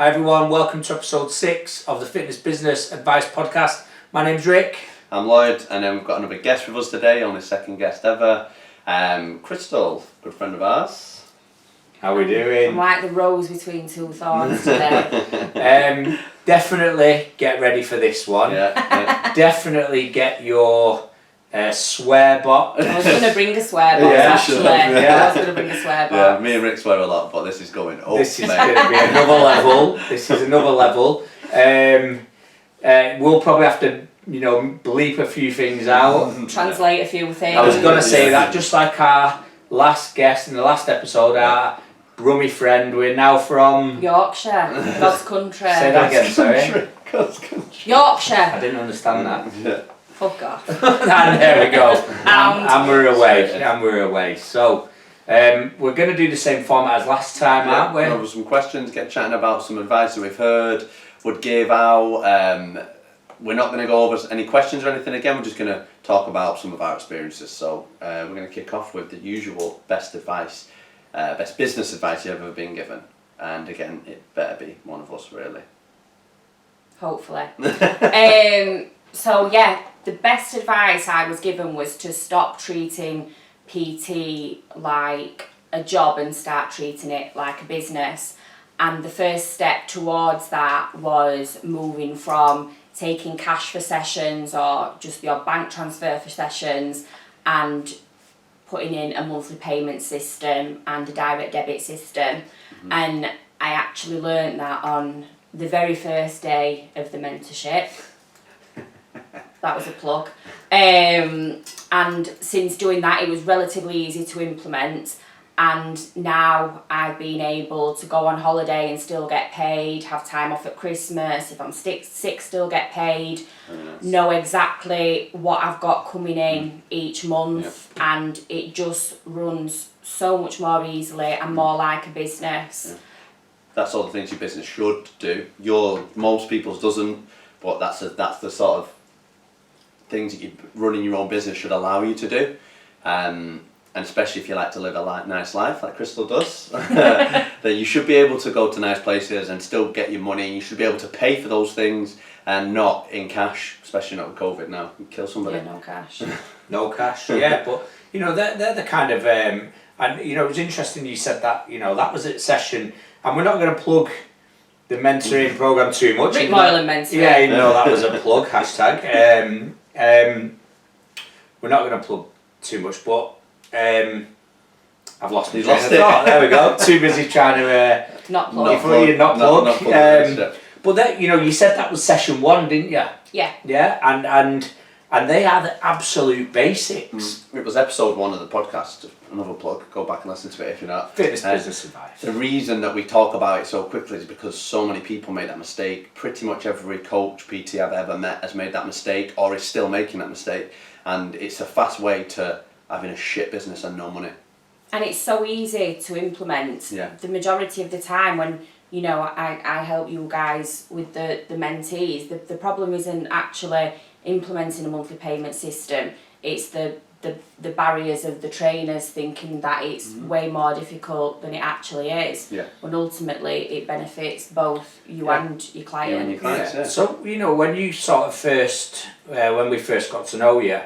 Hi everyone, welcome to episode 6 of the Fitness Business Advice Podcast. My name's Ric. I'm Lloyd, and then we've got another guest with us today, only second guest ever. Cristal, good friend of ours. How are we doing? I'm like the rose between two thorns today. Definitely get ready for this one. Yeah. Definitely get your swear box. I was going to bring a swear box actually. Sure. I was going to bring a swear box. Yeah, me and Ric swear a lot, but this is going up. This is going to be another level. This is another level. We'll probably have to, bleep a few things out. Translate a few things. I was going to say that just like our last guest in the last episode, our Brummy friend, we're now from Yorkshire, God's country. Say that again, sorry. God's country. Yorkshire. I didn't understand that. Yeah. Fuck off. And there we go. And we're away. Sorry. And we're away. So we're going to do the same format as last time, aren't we? Over some questions, get chatting about some advice that we've heard, would give out. We're not going to go over any questions or anything again. We're just going to talk about some of our experiences. So we're going to kick off with the usual best advice, best business advice you've ever been given. And again, it better be one of us, really. Hopefully. So yeah, the best advice I was given was to stop treating PT like a job and start treating it like a business. And the first step towards that was moving from taking cash for sessions or just your bank transfer for sessions and putting in a monthly payment system and a direct debit system. Mm-hmm. And I actually learned that on the very first day of the mentorship. That was a plug. And since doing that, it was relatively easy to implement. And now I've been able to go on holiday and still get paid, have time off at Christmas, if I'm sick still get paid, know exactly what I've got coming in each month, and it just runs so much more easily and more like a business. Yeah. That's all the things your business should do. Most people's doesn't, but that's the sort of things that you running your own business should allow you to do. And especially if you like to live a nice life like Cristal does, that you should be able to go to nice places and still get your money. You should be able to pay for those things and not in cash, especially not with COVID now. You kill somebody. Yeah, no cash. No cash, yeah, but they're the kind of and it was interesting you said that, that was at session, and we're not going to plug the mentoring program too much. Ric Moylan mentoring. Yeah, even though that was a plug, hashtag. We're not going to plug too much, but I've lost my train of thought. There we go. Too busy trying to not plug. Not plug. Not plug. But that you said that was session 1, didn't you? Yeah. Yeah, and they are the absolute basics. It was episode 1 of the podcast. Another plug. Go back and listen to it if you're not. Fitness business advice. The reason that we talk about it so quickly is because so many people made that mistake. Pretty much every coach, PT I've ever met has made that mistake or is still making that mistake. And it's a fast way to having a shit business and no money. And it's so easy to implement. Yeah. The majority of the time when, I help you guys with the mentees, the problem isn't actually implementing a monthly payment system. It's the barriers of the trainers thinking that it's way more difficult than it actually is. Yeah. When ultimately it benefits both you and your client. You and your clients, yeah. So, when you sort of when we first got to know you,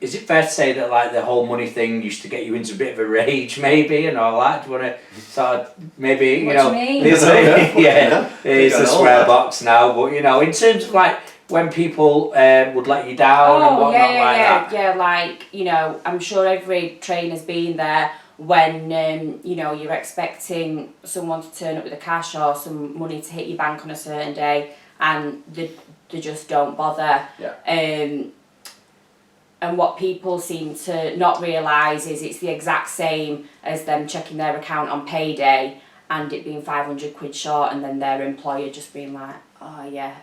is it fair to say that like the whole money thing used to get you into a bit of a rage maybe and all that? Do you want to sort of maybe, What do you mean? It's a swear box now, but in terms of like when people would let you down and whatnot that. Yeah, like, I'm sure every trainer's been there when, you're expecting someone to turn up with the cash or some money to hit your bank on a certain day and they just don't bother. Yeah. And what people seem to not realise is it's the exact same as them checking their account on payday and it being 500 quid short and then their employer just being like, oh yeah,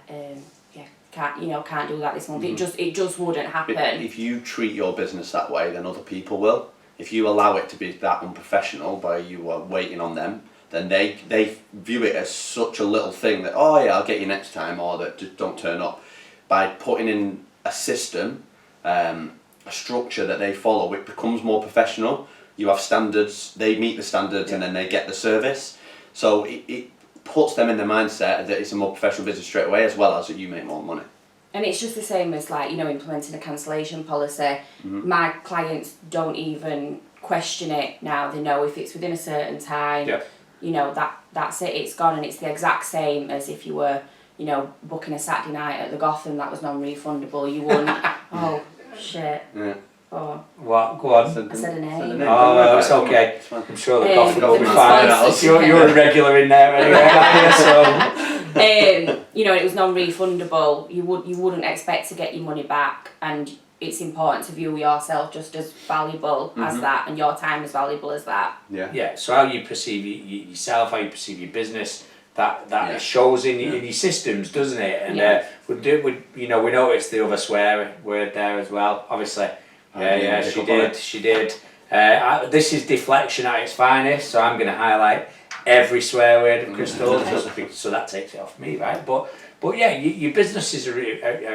can't do that this month. Mm-hmm. It just wouldn't happen. If you treat your business that way, then other people will. If you allow it to be that unprofessional by you are waiting on them, then they view it as such a little thing that, oh yeah, I'll get you next time, or that just don't turn up. By putting in a system, a structure that they follow, it becomes more professional. You have standards, they meet the standards, and then they get the service. So puts them in the mindset that it's a more professional business straight away, as well as that you make more money. And it's just the same as like, you know, implementing a cancellation policy. My clients don't even question it now. They know if it's within a certain time, you know, that's it, it's gone. And it's the exact same as if you were, you know, booking a Saturday night at the Gotham that was non-refundable. You wouldn't, oh, shit. Yeah. Oh. What? Go on. I said a name. Oh, it's okay. I'm sure the Gotham will be the fine. You're a regular in there anyway, so... You know, it was non-refundable. You wouldn't expect to get your money back, and it's important to view yourself just as valuable as that, and your time as valuable as that. Yeah. Yeah. So how you perceive yourself, how you perceive your business, that shows in your systems, doesn't it? And we noticed the other swear word there as well. Obviously, she did. This is deflection at its finest. So I'm going to highlight every swear word of Cristal, so that takes it off me, right? But yeah, your business is a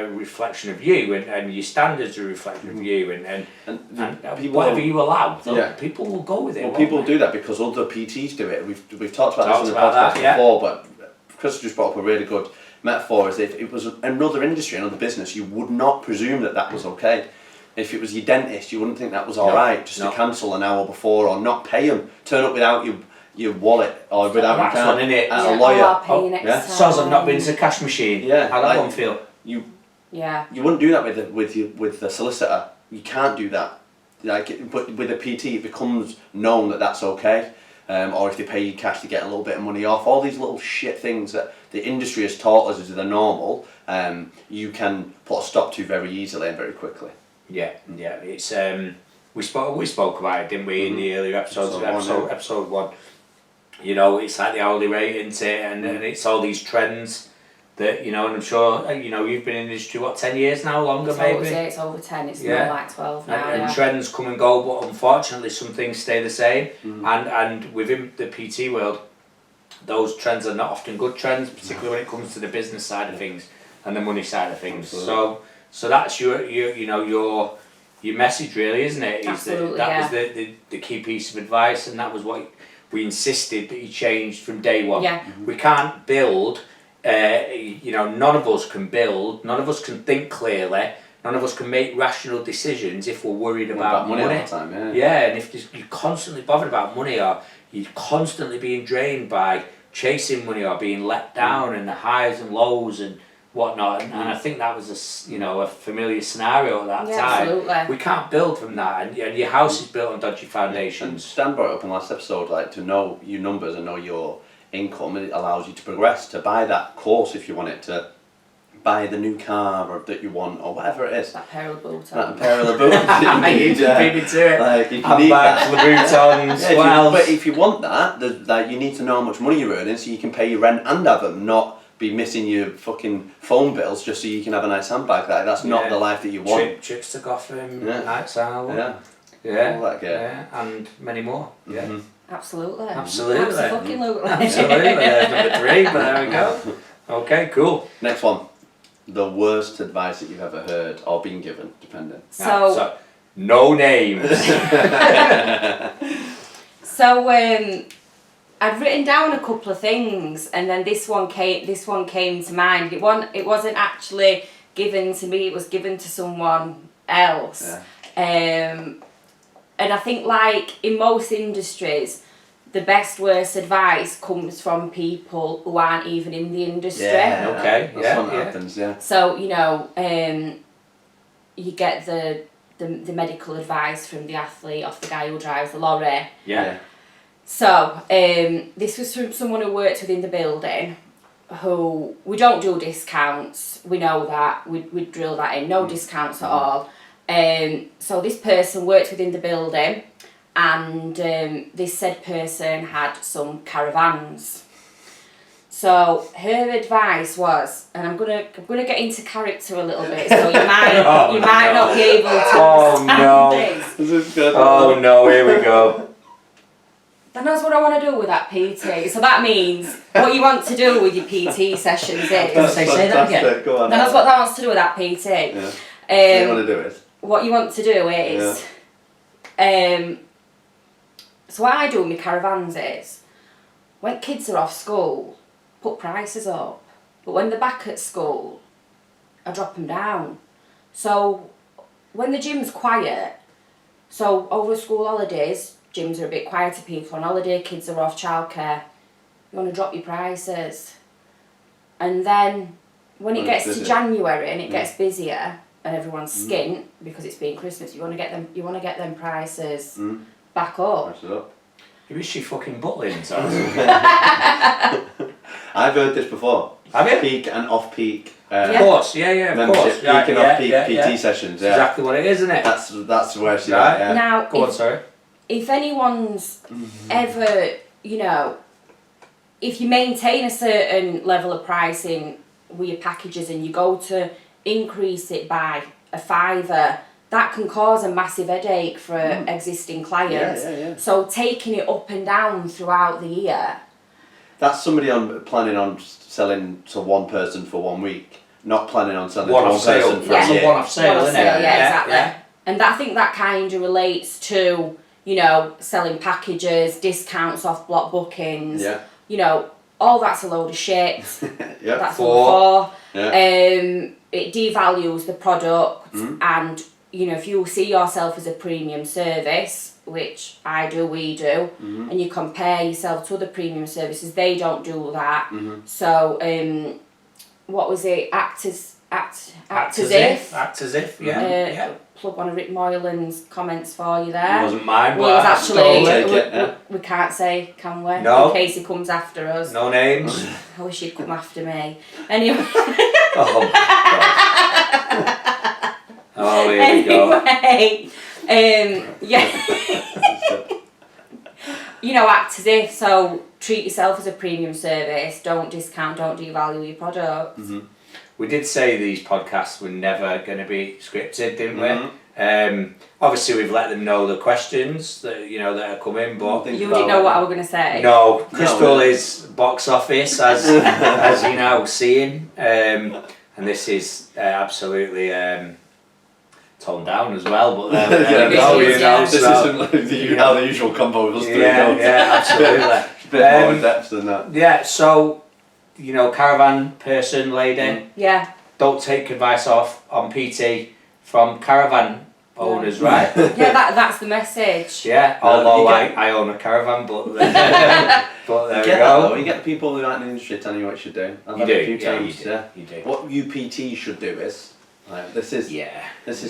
reflection of you, and your standards are a reflection of you, and people, whatever you allow, people will go with it. Well, people do that because other PTs do it. We've talked about this on the podcast before, but Cristal just brought up a really good metaphor. As if it was another industry, another business, you would not presume that was okay. If it was your dentist, you wouldn't think that was alright just to cancel an hour before or not pay them, turn up without your wallet or without your card as a lawyer. Sounds like not been to the cash machine. Yeah, how that one feel? You wouldn't do that with the solicitor. You can't do that. But with a PT, it becomes known that that's okay. Or if they pay you cash, they get a little bit of money off. All these little shit things that the industry has taught us as the normal, you can put a stop to very easily and very quickly. Yeah. It's we spoke about it, didn't we, in the earlier episodes? Episode 1. You know, it's like the hourly rate, isn't it? And it's all these trends that, you know, and I'm sure, you know, you've been in the industry, 10 years now, longer maybe? It's over 10, it's more like 12 now. And trends come and go, but unfortunately some things stay the same. And within the PT world, those trends are not often good trends, particularly when it comes to the business side of things and the money side of things. Absolutely. So that's your message really, isn't it? Absolutely, that was the key piece of advice, and that was what we insisted that you changed from day one. Yeah. We can't build, none of us can build, none of us can think clearly, none of us can make rational decisions if we're worried about money. All the time, and if you're constantly bothered about money, or you're constantly being drained by chasing money or being let down and the highs and lows and whatnot, and I think that was a familiar scenario at that time. Absolutely. We can't build from that, and your house is built on dodgy foundations. Stan brought it up in the last episode, like to know your numbers and know your income, and it allows you to progress, to buy that course if you want it, to buy the new car that you want, or whatever it is. That pair of boots. That pair of boots that you need. Beat me to it. Like, if you need that. Louboutins, but if you want that, you need to know how much money you're earning so you can pay your rent and have them, not be missing your fucking phone bills just so you can have a nice handbag. That's not the life that you want. Trips to Gotham, nights out. All that, and many more. Yeah. Absolutely. Absolutely. Absolutely. There's number 3, but there we go. Okay, cool. Next one. The worst advice that you've ever heard or been given, depending. So no names. I'd written down a couple of things, and then this one came to mind. It wasn't actually given to me; it was given to someone else. And I think, like in most industries, the best worst advice comes from people who aren't even in the industry. That's what happens. So you get the medical advice from the athlete off the guy who drives the lorry. So, this was from someone who worked within the building, who, we don't do discounts, we know that, we drill that in, no discounts at all. So this person worked within the building, and this said person had some caravans. So her advice was, and I'm gonna get into character a little bit, so you might not be able to understand this. Oh no, here we go. Then that's what I want to do with that PT. So that means what you want to do with your PT sessions is. Say that again. Go on. That's what that wants to do with that PT. What you want to do is. What you want to do is. So what I do with my caravans is, when kids are off school, put prices up. But when they're back at school, I drop them down. So when the gym's quiet, so over school holidays, gyms are a bit quieter, people on holiday, kids are off childcare, you want to drop your prices. And then when it gets to January and it gets busier and everyone's skint because it's been Christmas, you want to get them prices back up. Price it up. Who is she fucking buttling? I've heard this before. Have you? Peak and off-peak. Of course, of course. Peak and off-peak PT sessions. Yeah. Exactly what it is, isn't it? That's where she's right. at. Yeah. Now, Go on, sorry. If anyone's ever, if you maintain a certain level of pricing with your packages and you go to increase it by a £5, that can cause a massive headache for existing clients. Yeah. So taking it up and down throughout the year. That's somebody planning on selling to one person for 1 week, not planning on selling to one sale. person for a year. One-off sale, isn't it? Yeah, exactly. Yeah. And I think that kind of relates to, selling packages, discounts off block bookings. Yeah. All that's a load of shit. Yeah. That's all for. Yeah. It devalues the product and, if you see yourself as a premium service, which I do, we do, and you compare yourself to other premium services, they don't do that. So, what was it? Act as if. Act as if, yeah. Plug one of Ric Moylan's comments for you there. It wasn't mine, well, but it was actually, we can't say, can we? No. In case he comes after us. No names. I wish he'd come after me. Anyway. Oh, God. Oh, here we go. Act as if, so treat yourself as a premium service, don't discount, don't devalue your product. We did say these podcasts were never going to be scripted, didn't we? Obviously, we've let them know the questions that that are coming, but you didn't know what I was going to say. No, Cristal is box office as you now seeing, and this is absolutely toned down as well. But there we go, this isn't like how the usual combo was. Yeah, absolutely. A bit more in depth than that. Yeah, so caravan person, lady. Yeah. Don't take advice on PT from caravan owners, right? Yeah, that's the message. Yeah, although I own a caravan, but there we go. You get people who aren't in the industry telling you what you should do. I've You had do, a few times. you do. What UPT should do is, this is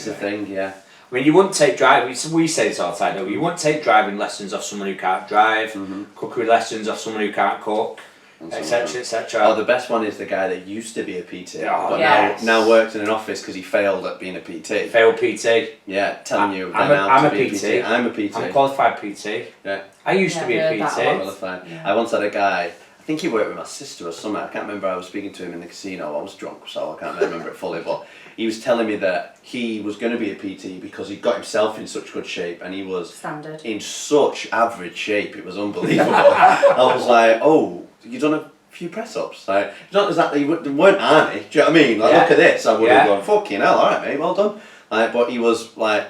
the thing, yeah. I mean, you wouldn't take driving. We say this all the time. You wouldn't take driving lessons off someone who can't drive. Cookery lessons off someone who can't cook, etc., etc. Oh, the best one is the guy that used to be a PT, but now works in an office because he failed at being a PT. Failed PT. Yeah, telling you I'm a PT. I'm a PT. I'm a qualified PT. Yeah. I used to be a PT. I once had a guy. I think he worked with my sister or something. I can't remember. I was speaking to him in the casino. I was drunk, so I can't remember it fully. But he was telling me that he was going to be a PT because he got himself in such good shape and he was in such average shape. It was unbelievable. I was like, oh, you done a few press ups? Like, not exactly. They weren't Arnie. Do you know what I mean? Like, look at this. I would have gone, fucking hell, all right, mate, well done. But he was like,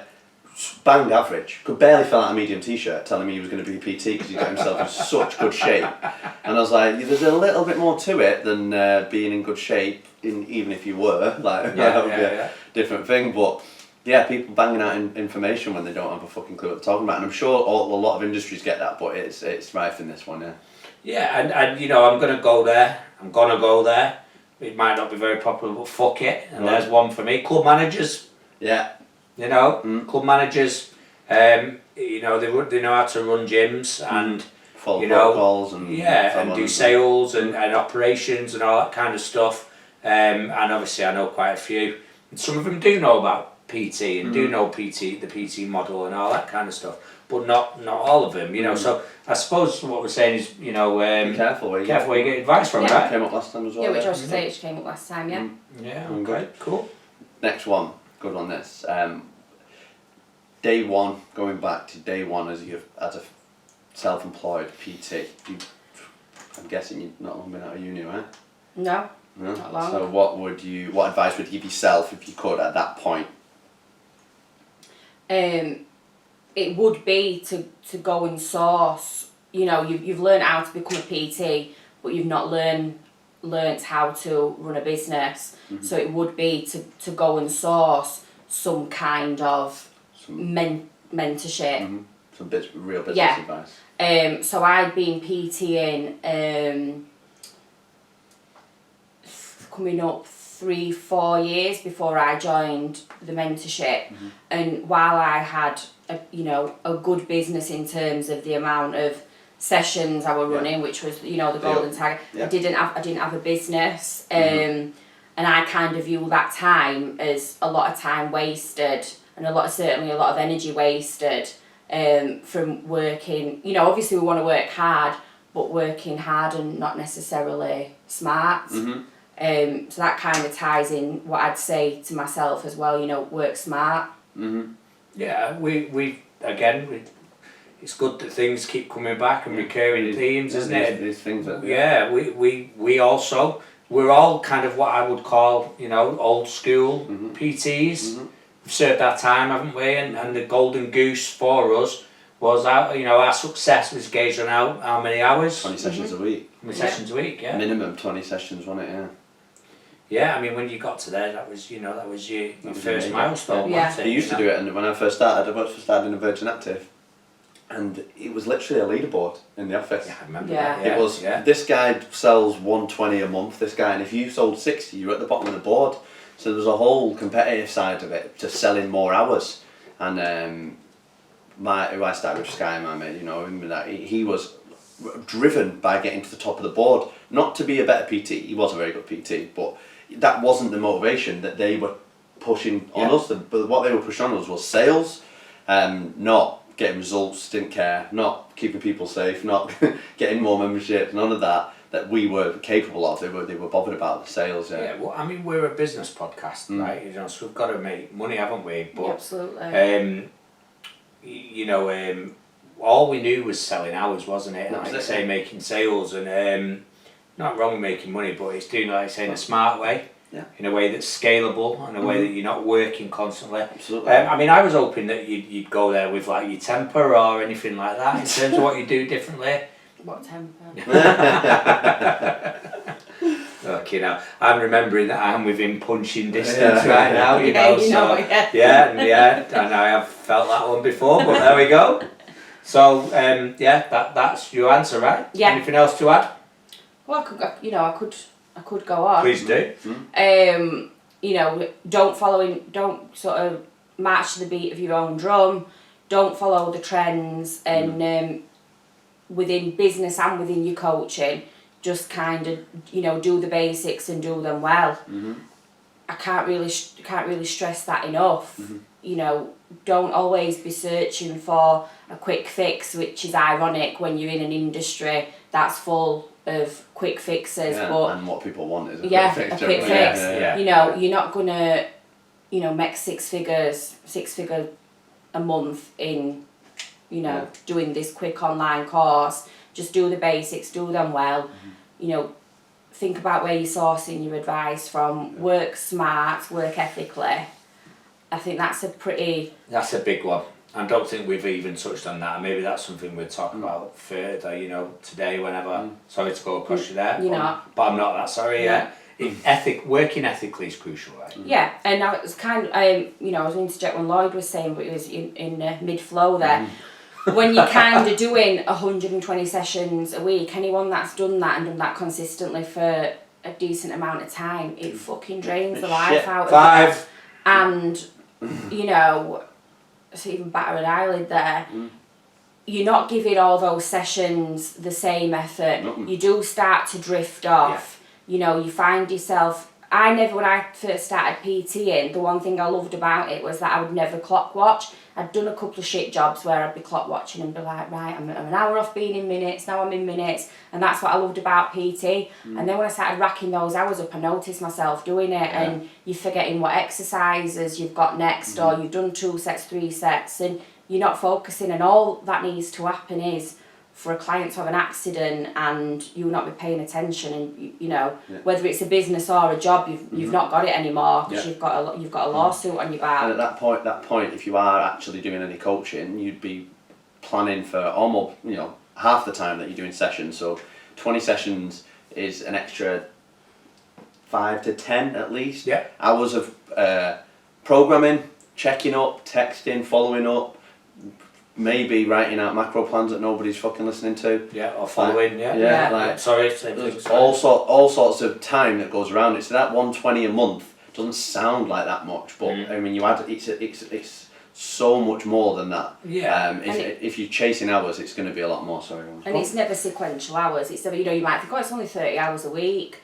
bang average. Could barely fill out a medium t-shirt telling me he was going to be a PT because he got himself in such good shape. And I was like, there's a little bit more to it than being in good shape, even if you were. Like, that would be a different thing. But yeah, people banging out information when they don't have a fucking clue what they're talking about. And I'm sure a lot of industries get that, but it's rife in this one, yeah. Yeah, and I'm going to go there. I'm going to go there. It might not be very popular, but fuck it. And there's one for me. Club managers. Yeah. Club managers, they know how to run gyms and follow protocols and do sales and operations and all that kind of stuff. And obviously, I know quite a few. And some of them do know about PT and do know the PT model and all that kind of stuff, but not all of them. So I suppose what we're saying is, be careful where you get advice from. Right? Came up last time as well. Yeah, which I was say it came up last time. Yeah. Yeah. Okay. Cool. Next one. Good on this. Day one, going back to day one as a self-employed PT. I'm guessing you've not long been out of uni, right? No, not long. So what advice would you give yourself if you could at that point? It would be to go and source. You've learned how to become a PT, but you've not learned learnt how to run a business. So it would be to go and source some kind of mentorship. Some real business advice. So I'd been PTing coming up 3-4 years before I joined the mentorship, and while I had a good business in terms of the amount of sessions I were running, which was the golden tag, I didn't have a business, and I kind of view that time as a lot of time wasted, and certainly a lot of energy wasted from working. Obviously we want to work hard, but working hard and not necessarily smart. So that kind of ties in what I'd say to myself as well, work smart. Yeah, we it's good that things keep coming back and recurring themes, isn't it? These things that, we're all kind of what I would call, old school PTs. We've served our time, haven't we? And the golden goose for us was our success was gauged on how many hours? 20 sessions a week. 20 sessions a week, yeah. Minimum 20 sessions, wasn't it? Yeah. Yeah, I mean, when you got to there, that was your first milestone. Yeah. Wasn't it? They used to do it, and when I first started in a Virgin Active, and it was literally a leaderboard in the office. Yeah, I remember Yeah. that. It was, this guy sells 120 a month, this guy, and if you sold 60, you were at the bottom of the board. So there was a whole competitive side of it, to selling more hours. And who I started with, Sky, my mate, he was driven by getting to the top of the board. Not to be a better PT, he was a very good PT, but that wasn't the motivation that they were pushing on us. But what they were pushing on us was sales, not getting results, didn't care, not keeping people safe, not getting more membership, none of that we were capable of. They were bothered about the sales. Yeah, well, I mean, we're a business podcast, right? So we've got to make money, haven't we? But Absolutely. All we knew was selling hours, wasn't it? That's Like it. I say, making sales, and not wrong with making money, but it's doing, like I say, in a smart way. Yeah. In a way that's scalable, in a way that you're not working constantly. Absolutely. I mean, I was hoping that you'd go there with like your temper or anything like that in terms of what you do differently. What temper? Okay, I'm remembering that I'm within punching distance right now, and I have felt that one before, but there we go. So, that's your answer, right? Yeah. Anything else to add? Well, I could go on. Please do. Don't sort of march to the beat of your own drum. Don't follow the trends, and within business and within your coaching, just kind of do the basics and do them well. I can't really stress that enough. Don't always be searching for a quick fix, which is ironic when you're in an industry that's full of quick fixes. But and what people want is a a quick fix. quick fix. Yeah. You're not gonna make six figure a month in doing this quick online course. Just do the basics, do them well. Think about where you're sourcing your advice from. Work smart, work ethically. I think that's That's a big one. I don't think we've even touched on that. Maybe that's something we'll talk about further, today, whenever. Sorry to go across you there. But I'm not that sorry, working ethically is crucial, right? Yeah, and I was kind of, I was going to interject when Lloyd was saying, but it was in mid-flow there. When you're kind of doing 120 sessions a week, anyone that's done that and done that consistently for a decent amount of time, it fucking drains the life out of it. And, it's even batter an eyelid there. You're not giving all those sessions the same effort. You do start to drift off. You find yourself... when I first started PTing, the one thing I loved about it was that I would never clock watch. I'd done a couple of shit jobs where I'd be clock watching and be like, right, I'm an hour off being in minutes, now I'm in minutes, and that's what I loved about PT. And then when I started racking those hours up, I noticed myself doing it, and you're forgetting what exercises you've got next, or you've done 2 sets, 3 sets, and you're not focusing, and all that needs to happen is for a client to have an accident and you not be paying attention, and whether it's a business or a job, you've not got it anymore because you've got a lawsuit on your back. And at that point, if you are actually doing any coaching, you'd be planning for almost half the time that you're doing sessions. So 20 sessions is an extra 5 to 10 at least. Yeah. Hours of programming, checking up, texting, following up, maybe writing out macro plans that nobody's fucking listening to. Yeah, or following, Yeah, Yeah. like Sorry, same thing. there's all sorts of time that goes around it. So that 120 a month doesn't sound like that much, but I mean, you add it's so much more than that. Yeah. If you're chasing hours, it's going to be a lot more. Sorry. And it's never sequential hours. It's never, you might think, oh, it's only 30 hours a week.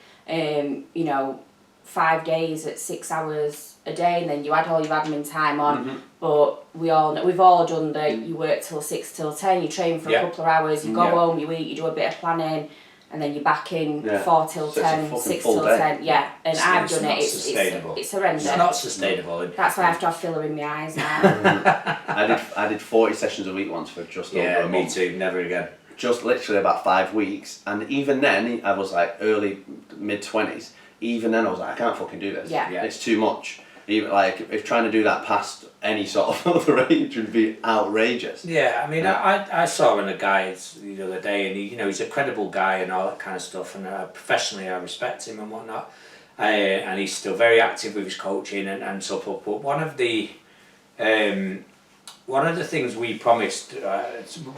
5 days at 6 hours a day, and then you add all your admin time on. Mm-hmm. But we've all done that. You work till 6 till 10. You train for a couple of hours. You go home. You eat. You do a bit of planning, and then you're back in 4 till So 10, 6 till 10. Yeah, and I've done it. It's horrendous. It's not sustainable. That's why I have to have filler in my eyes now. I did 40 sessions a week once for just over a month. Me too. Never again. Just literally about 5 weeks, and even then I was like early mid-20s. Even then I was like, I can't fucking do this. Yeah. It's too much. Even like if trying to do that past any sort of other age would be outrageous. Yeah, I mean, I saw him in the guides the other day, and he's a credible guy and all that kind of stuff, and professionally I respect him and whatnot, and he's still very active with his coaching and so forth. But one of the things we promised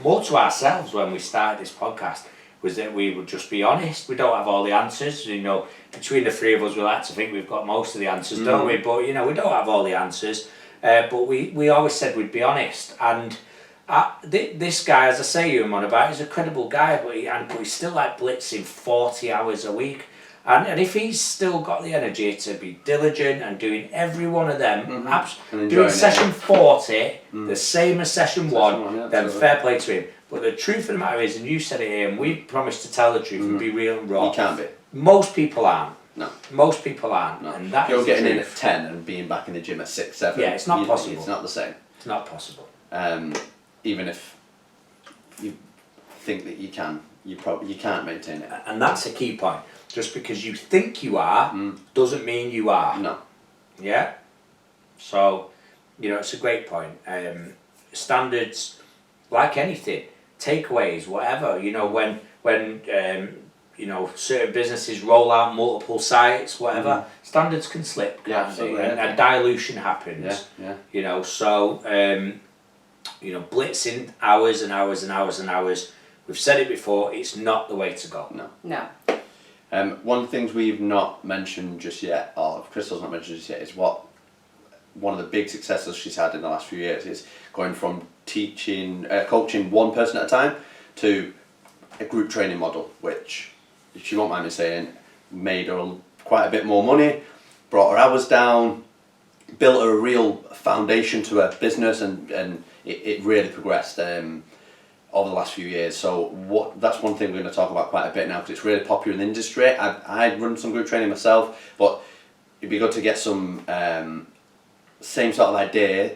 more to ourselves when we started this podcast was that we would just be honest. We don't have all the answers, between the three of us we like to think we've got most of the answers, don't we? But we don't have all the answers, but we always said we'd be honest. And this guy, as I say, you're on about, he's a credible guy, but he's still like blitzing 40 hours a week. And if he's still got the energy to be diligent and doing every one of them, doing session 40, the same as session 1, then fair play to him. But the truth of the matter is, and you said it here, and we promised to tell the truth and be real and raw. You can't be. Most people aren't. No. Most people aren't. No. And that You're is getting the in truth. at 10 and being back in the gym at 6, 7. Yeah, it's not possible. It's not the same. It's not possible. Even if you think that you can, you can't maintain it. And that's a key point. Just because you think you are doesn't mean you are. No. Yeah? So, it's a great point. Standards, like anything, takeaways, whatever, when certain businesses roll out multiple sites, whatever, standards can slip, can't they? And dilution happens. Yeah. So, blitzing hours and hours and hours and hours, we've said it before, it's not the way to go. No. One of the things we've not mentioned just yet, or Cristal's not mentioned just yet, is what one of the big successes she's had in the last few years is going from coaching one person at a time to a group training model, which, if she won't mind me saying, made her quite a bit more money, brought her hours down, built her a real foundation to her business, and it really progressed over the last few years. So that's one thing we're going to talk about quite a bit now, because it's really popular in the industry. I run some group training myself, but it'd be good to get some same sort of idea.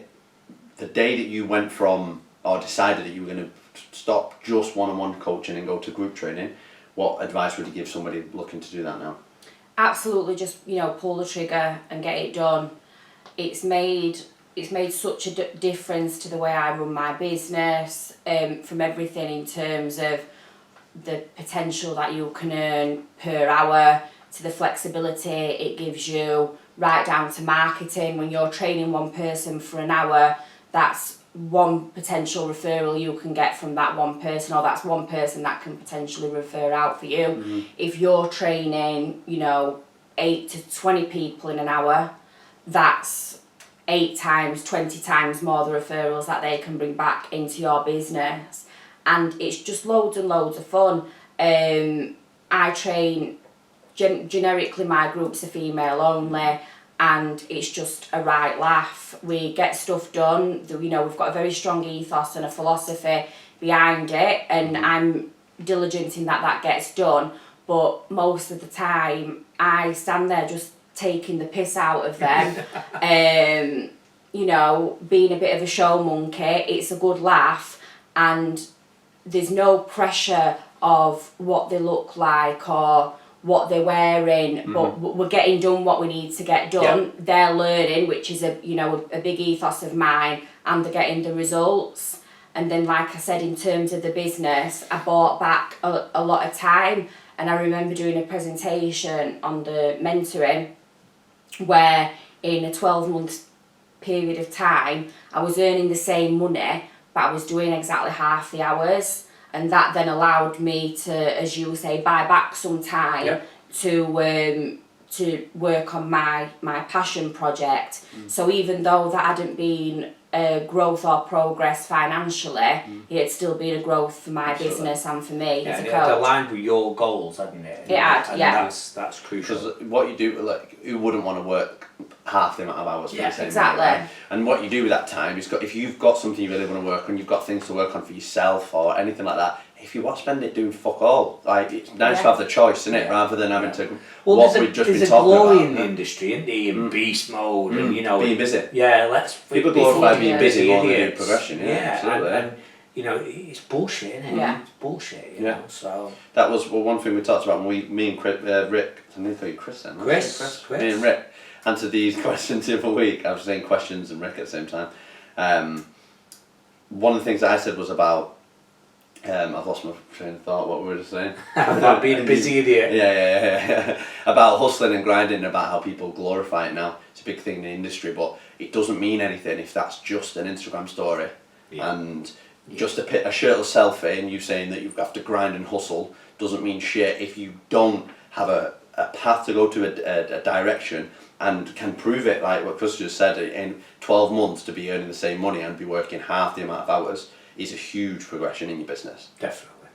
The day that you went from, or decided that you were going to stop just one-on-one coaching and go to group training, what advice would you give somebody looking to do that now? Absolutely, just pull the trigger and get it done. It's made such a difference to the way I run my business, from everything in terms of the potential that you can earn per hour, to the flexibility it gives you, right down to marketing. When you're training one person for an hour, that's one potential referral you can get from that one person, or that's one person that can potentially refer out for you. If you're training, 8 to 20 people in an hour, that's 8 times, 20 times more the referrals that they can bring back into your business. And it's just loads and loads of fun. I train, generically my groups are female only, and it's just a right laugh. We get stuff done. We've got a very strong ethos and a philosophy behind it, and I'm diligent in that gets done. But most of the time, I stand there just taking the piss out of them. Being a bit of a show monkey. It's a good laugh, and there's no pressure of what they look like or what they're wearing, but we're getting done what we need to get done. Yeah. They're learning, which is a big ethos of mine, and they're getting the results. And then, like I said, in terms of the business, I bought back a lot of time. And I remember doing a presentation on the mentoring where in a 12-month period of time, I was earning the same money, but I was doing exactly half the hours. And that then allowed me to, as you say, buy back some time to work on my passion project. So even though that hadn't been a growth or progress financially, it had still been a growth for my business and for me as a it coach. had aligned with your goals, hadn't it? It had, and yeah. That's crucial. Because what you do, like, who wouldn't want to work half the amount of hours for the same exactly. money, right? And what you do with that time is, if you've got something you really want to work on, you've got things to work on for yourself or anything like that, if you want to spend it doing fuck all, like, it's nice to have the choice, isn't it, rather than having to, well, what we've just been there's talking a glory about. in the industry, isn't there, in beast mode, and, you know... Being busy. Yeah, let's... People glorify being busy more than doing progression, absolutely. And, you know, it's bullshit, isn't it? Yeah. It's bullshit, you know, so... That was one thing we talked about when me and Rick, I need to call you Chris then. Chris. Me and Rick answered these questions the other week. I was saying questions and Rick at the same time. One of the things that I said was about, I've lost my train of thought, what we were just saying. About being a busy idiot. Yeah. About hustling and grinding, about how people glorify it now. It's a big thing in the industry, but it doesn't mean anything if that's just an Instagram story. And just a shirtless selfie and you saying that you have to grind and hustle doesn't mean shit if you don't have a path to go to a direction and can prove it, like what Chris just said, in 12 months to be earning the same money and be working half the amount of hours is a huge progression in your business. Definitely.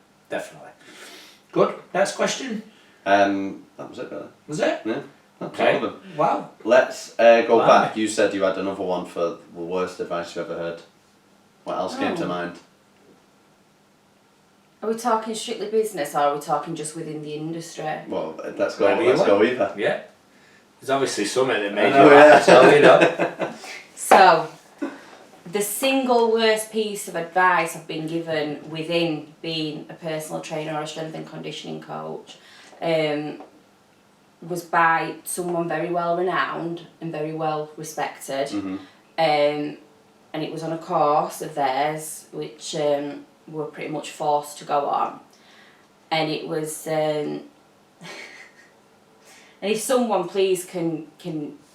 Good. Next question. That was it, really. Was it? Yeah. Okay. Wow. Let's go back. You said you had another one for the worst advice you ever heard. What else came to mind? Are we talking strictly business or are we talking just within the industry? Well, let's go either. Yeah. There's obviously something that made I know, you laugh, so, you know. So, the single worst piece of advice I've been given within being a personal trainer or a strength and conditioning coach was by someone very well renowned and very well respected. And it was on a course of theirs which were pretty much forced to go on. And it was... and if someone please can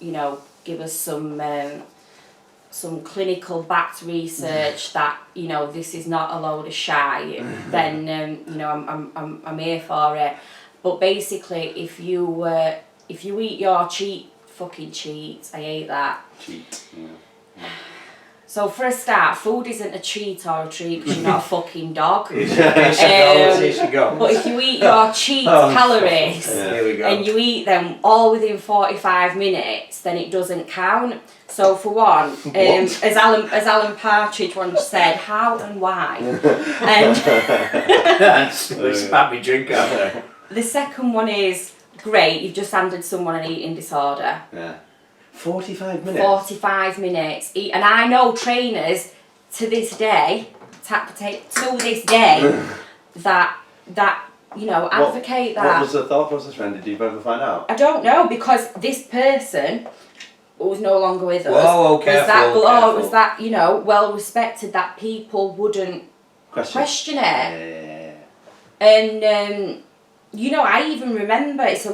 you know give us some clinical backed research that you know this is not a load of shite, then you know I'm here for it. But basically, if you eat your fucking cheats, I hate that. Cheat. Yeah. So for a start, food isn't a treat or a treat because you're not a fucking dog. Here she goes. But if you eat your cheat calories Here we go. and you eat them all within 45 minutes, then it doesn't count. So for one, as Alan Partridge once said, how and why? And They spat me drink out there. the second one is, great, you've just handed someone an eating disorder. Yeah. 45 minutes? 45 minutes. And I know trainers to this day, that you know, advocate that. What was the thought process, Randy? Did you ever find out? I don't know, because this person who was no longer with us Whoa, careful. careful. that, you know, well respected that people wouldn't question it. Yeah. And you know, I even remember, it's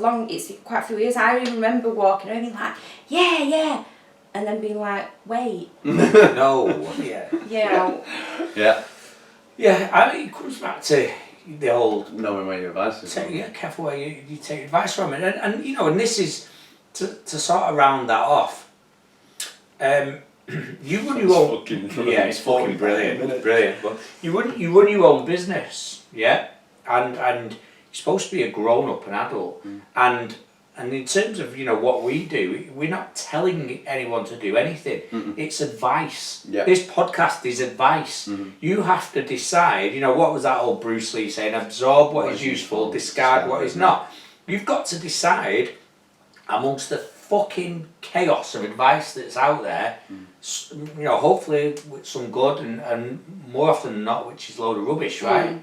quite a few years, I even remember walking over and being like, yeah, and then being like, wait. No, yeah. Yeah. Yeah, I mean, it comes back to the old... Knowing where your advice is. Yeah, careful where you take advice from it. And you know, and this is, to sort of round that off, you run your own... It's fucking brilliant. But you run your own business, yeah? And you're supposed to be a grown-up, an adult. And in terms of, you know, what we do, we're not telling anyone to do anything. It's advice. Yeah. This podcast is advice. You have to decide, you know, what was that old Bruce Lee saying? Absorb what is useful, discard what is not. You've got to decide amongst the fucking chaos of advice that's out there, you know, hopefully with some good and more often than not, which is a load of rubbish, right?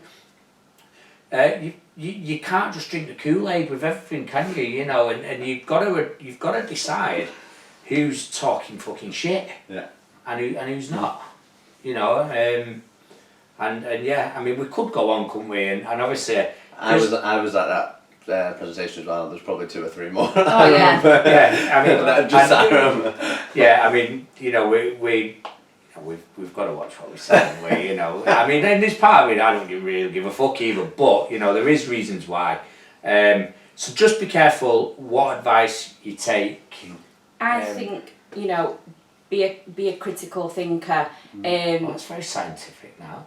You can't just drink the Kool-Aid with everything, can you? You know, and you've got to decide who's talking fucking shit, and who's not, you know. And yeah, I mean, we could go on, couldn't we? And obviously, I was at that presentation as well. There's probably 2 or 3 more. Oh yeah. Yeah, I mean, Just I remember. yeah, I mean, you know, we've got to watch what we say. We, you know, I mean, and this part of it, I don't really give a fuck either. But you know, there is reasons why. So just be careful what advice you take. I think, you know, be a critical thinker. Well, it's very scientific now.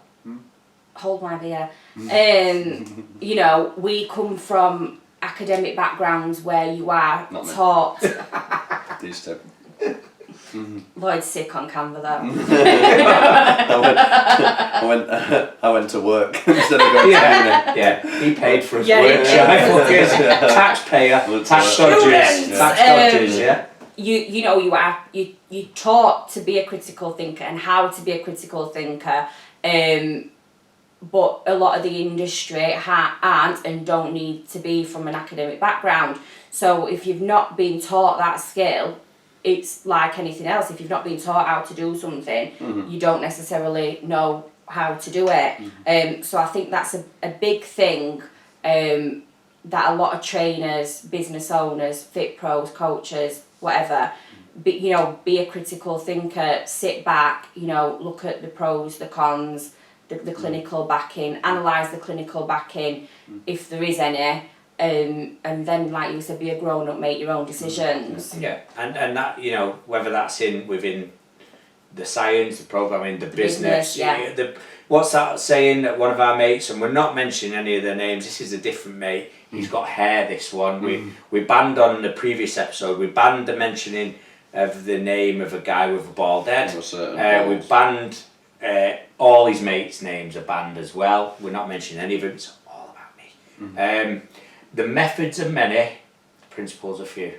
Hold my beer. You know, we come from academic backgrounds where you are Not me. taught. These 2. Lloyd's sick on Canva though. I went to work instead of going to uni. Yeah, he paid for his Yeah, work. he paid for Fuckers. Taxpayer, tax dodgers, Students, tax dodgers. Yeah. You know, you taught to be a critical thinker and how to be a critical thinker. But a lot of the industry aren't and don't need to be from an academic background. So if you've not been taught that skill, it's like anything else. If you've not been taught how to do something, you don't necessarily know how to do it. So I think that's a big thing that a lot of trainers, business owners, fit pros, coaches, whatever, be a critical thinker, sit back, you know, look at the pros, the cons, the clinical backing, analyse the clinical backing, if there is any, and then, like you said, be a grown-up, make your own decisions. Yeah, and that, you know, whether that's within the science, the programming, the business. Yeah. What's that saying that one of our mates, and we're not mentioning any of their names, this is a different mate, he's got hair, this one. We banned on the previous episode, we banned the mentioning of the name of a guy with a bald head. We banned all his mates' names are banned as well. We're not mentioning any of them, it's all about me. The methods are many, principles are few.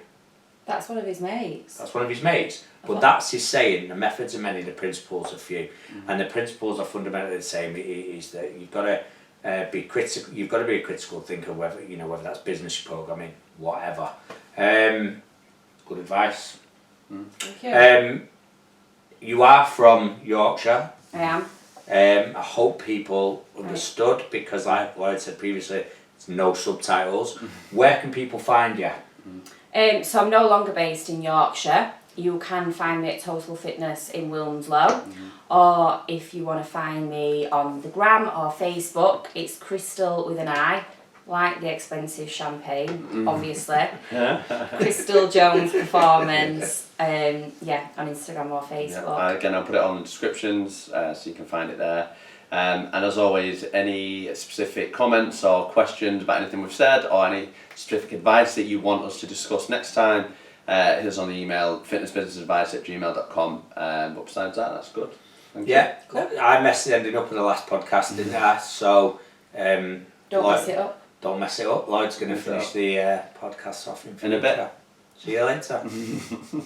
That's one of his mates. That's one of his mates. But that's his saying, the methods are many, the principles are few. And the principles are fundamentally the same, is that you've got to be critical, you've got to be a critical thinker, whether that's business, programming, whatever. Good advice. Thank you. You are from Yorkshire. I am. I hope people understood, because like Lloyd said previously, there's no subtitles. Where can people find you? So I'm no longer based in Yorkshire. You can find me at Total Fitness in Wilmslow, or if you want to find me on the gram or Facebook, it's Cristal with an I, like the expensive champagne, obviously. Cristal Jones Performance, on Instagram or Facebook. Yeah. Again, I'll put it on the descriptions so you can find it there. And as always, any specific comments or questions about anything we've said, or any specific advice that you want us to discuss next time, hit us on the email fitnessbusinessadvice@gmail.com. But besides that, that's good. Thank you. Cool. I messed ending up in the last podcast, didn't I? So Don't mess it up. Don't mess it up. Lloyd's going to finish the podcast off In a bit. See you later.